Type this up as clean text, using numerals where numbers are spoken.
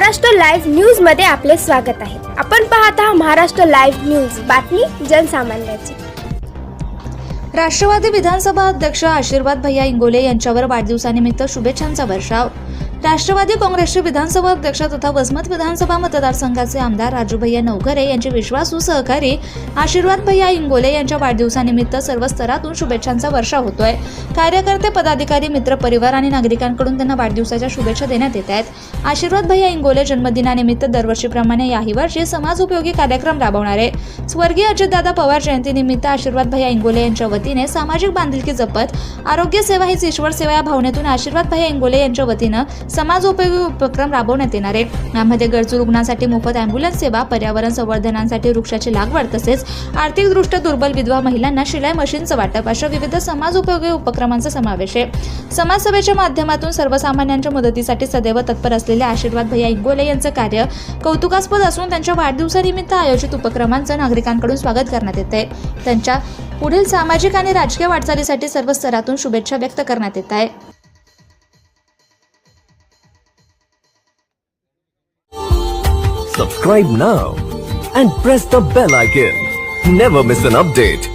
Maharashtra live news मध्ये आपले स्वागत आहे। आपण पाहत आहात महाराष्ट्र लाईव्ह न्यूज, बातमी जनसामान्याची। राष्ट्रवादी विधानसभा अध्यक्ष आशीर्वाद भैया इंगोले यांच्यावर वाढदिवसानिमित्त शुभेच्छांचा वर्षाव। राष्ट्रवादी काँग्रेसचे विधानसभा अध्यक्ष तथा वसमत विधानसभा मतदारसंघाचे आमदार राजू भैया नवघरे यांचे विश्वासू सहकारी आशीर्वाद भैया इंगोले यांच्या वाढदिवसानिमित्त सर्व स्तरातून शुभेच्छांचा वर्षाव होतोय। कार्यकर्ते, पदाधिकारी, मित्र परिवार आणि नागरिकांकडून त्यांना वाढदिवसाच्या शुभेच्छा देण्यात येत आहेत। आशीर्वाद भैया इंगोले जन्मदिनानिमित्त दरवर्षीप्रमाणे याही वर्षी समाज उपयोगी कार्यक्रम राबवणार आहे। स्वर्गीय अजितदादा पवार जयंतीनिमित्त आशीर्वाद भैया इंगोले यांच्या वतीने सामाजिक बांधिलकी जपत आरोग्य सेवा हीच ईश्वर सेवा या भावनेतून आशीर्वाद भैया इंगोले यांच्या वतीने समाज उपयोगी उपक्रम राबवण्यात येणार आहे। यामध्ये गरजू रुग्णांसाठी मोफत ॲम्ब्युलन्स सेवा, पर्यावरण संवर्धनासाठी वृक्षाची लागवड तसेच आर्थिकदृष्ट्या दुर्बल विधवा महिलांना शिलाई मशीनचं वाटप अशा विविध समाज उपयोगी उपक्रमांचा समावेश आहे। समाजसेवेच्या माध्यमातून सर्वसामान्यांच्या मदतीसाठी सदैव तत्पर असलेले आशीर्वाद भैया इंगोले यांचं कार्य कौतुकास्पद असून त्यांच्या वाढदिवसानिमित्त आयोजित उपक्रमांचं नागरिकांकडून स्वागत करण्यात येते। त्यांच्या पुढील सामाजिक आणि राजकीय वाटचालीसाठी सर्व स्तरातून शुभेच्छा व्यक्त करण्यात येत आहे। Subscribe now and press the bell icon. Never miss an update.